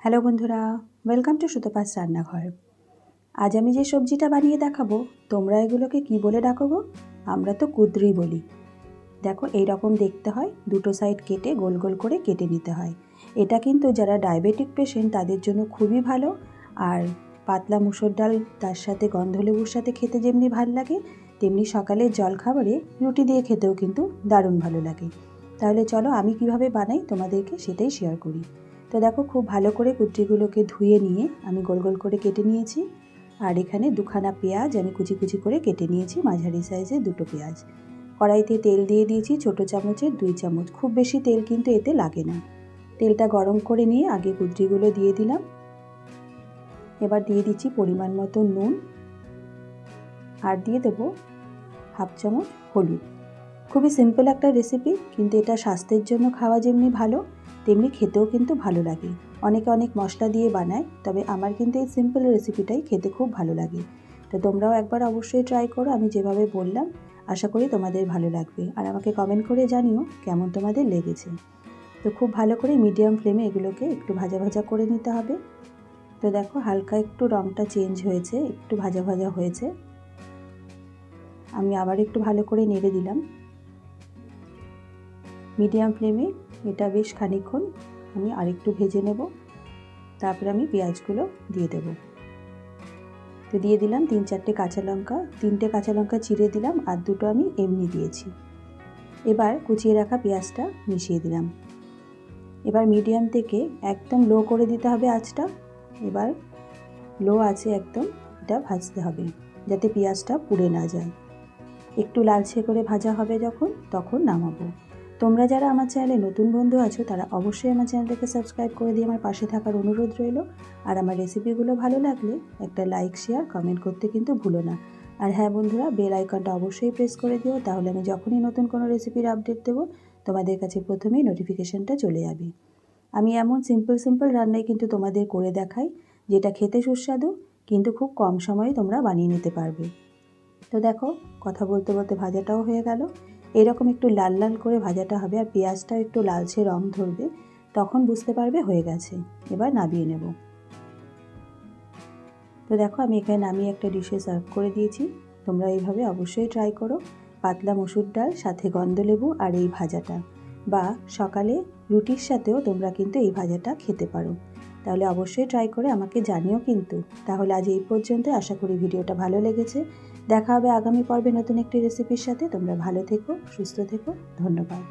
Hello বন্ধুরা, welcome to Sutapa's রান্নাঘর। আজ আমি যে সবজিটা বানিয়ে দেখাবো, তোমরা এগুলোকে কি বলে ডাকো গো? আমরা তো কুদ্রি বলি। দেখো এই রকম দেখতে হয়, দুটো সাইড কেটে গোল গোল করে কেটে নিতে হয়। এটা কিন্তু যারা ডায়াবেটিক পেশেন্ট তাদের জন্য খুবই ভালো। আর পাতলা মুসুর ডাল তার সাথে গন্ধলেবুর সাথে খেতে যেমনি ভালো লাগে, তেমনি সকালের জলখাবারে রুটি দিয়ে খেতেও কিন্তু দারুণ ভালো লাগে। তাহলে চলো আমি কিভাবে বানাই তোমাদেরকে সেটাই শেয়ার করি। তো দেখো খুব ভালো করে কুদ্রিগুলোকে ধুয়ে নিয়ে আমি গোল গোল করে কেটে নিয়েছি। আর এখানে দুখানা পেঁয়াজ আমি কুচি কুচি করে কেটে নিয়েছি, মাঝারি সাইজের দুটো পেঁয়াজ। কড়াইতে তেল দিয়ে দিয়েছি ছোটো চামচের 2 চামচ, খুব বেশি তেল কিন্তু এতে লাগে না। তেলটা গরম করে নিয়ে আগে কুদ্রিগুলো দিয়ে দিলাম। এবার দিয়ে দিচ্ছি পরিমাণ মতো নুন, আর দিয়ে দেবো 1/2 চামচ হলুদ। খুবই সিম্পল একটা রেসিপি, কিন্তু এটা স্বাস্থ্যের জন্য খাওয়া যেমনি ভালো তেমনি খেতেও কিন্তু ভালো লাগে। অনেকে অনেক মশলা দিয়ে বানায়, তবে আমার কিন্তু এই সিম্পল রেসিপিটাই খেতে খুব ভালো লাগে। তো তোমরাও একবার অবশ্যই ট্রাই করো আমি যেভাবে বললাম। আশা করি তোমাদের ভালো লাগবে, আর আমাকে কমেন্ট করে জানিও কেমন তোমাদের লেগেছে। তো খুব ভালো করে মিডিয়াম ফ্লেমে এগুলোকে একটু ভাজা ভাজা করে নিতে হবে। তো দেখো হালকা একটু রঙটা চেঞ্জ হয়েছে, একটু ভাজা ভাজা হয়েছে। আমি আবার একটু ভালো করে নেড়ে দিলাম। মিডিয়াম ফ্লেমে এটা বেশ খানিকক্ষণ আমি আরেকটু ভেজে নেব। তারপরে আমি পেঁয়াজগুলো দিয়ে দেব। তো দিয়ে দিলাম 3-4টে কাঁচা লঙ্কা, 3টে কাঁচা লঙ্কা চিড়ে দিলাম, আর 2টো আমি এমনি দিয়েছি। এবার কুচিয়ে রাখা পেঁয়াজটা মিশিয়ে দিলাম। এবার মিডিয়াম থেকে একদম লো করে দিতে হবে আঁচটা। এবার লো আছে একদম, এটা ভাজতে হবে যাতে পেঁয়াজটা পুড়ে না যায়। একটু লালচে করে ভাজা হবে যখন, তখন নামাবো। তোমরা যারা আমার চ্যানেলে নতুন বন্ধু আছো তারা অবশ্যই আমার চ্যানেলটাকে সাবস্ক্রাইব করে দিয়ে আমার পাশে থাকার অনুরোধ রইল। আর আমার রেসিপিগুলো ভালো লাগলে একটা লাইক, শেয়ার, কমেন্ট করতে কিন্তু ভুলো না। আর হ্যাঁ বন্ধুরা, বেল আইকনটা অবশ্যই প্রেস করে দিও, তাহলে আমি যখনই নতুন কোনো রেসিপির আপডেট দেবো তোমাদের কাছে প্রথমেই নোটিফিকেশানটা চলে যাবে। আমি এমন সিম্পল রান্নাই কিন্তু তোমাদের করে দেখাই, যেটা খেতে সুস্বাদু, কিন্তু খুব কম সময়ে তোমরা বানিয়ে নিতে পারবে। তো দেখো কথা বলতে বলতে ভাজাটাও হয়ে গেল। এরকম একটু লাল লাল করে ভাজাটা হবে, আর পেঁয়াজটাও একটু লালচে রং ধরবে, তখন বুঝতে পারবে হয়ে গেছে। এবার নামিয়ে নেব। তো দেখো আমি এখানে নামিয়ে একটা ডিশে সার্ভ করে দিয়েছি। তোমরা এইভাবে অবশ্যই ট্রাই করো। পাতলা মসুর ডাল সাথে গন্ধলেবু আর এই ভাজাটা, বা সকালে রুটির সাথেও তোমরা কিন্তু এই ভাজাটা খেতে পারো। তাহলে অবশ্যই ট্রাই করে আমাকে জানিও কিন্তু। তাহলে আজ এই পর্যন্ত, আশা করি ভিডিওটা ভালো লেগেছে। দেখা হবে আগামী পর্বে নতুন একটি রেসিপির সাথে। তোমরা ভালো থেকো, সুস্থ থেকো, ধন্যবাদ।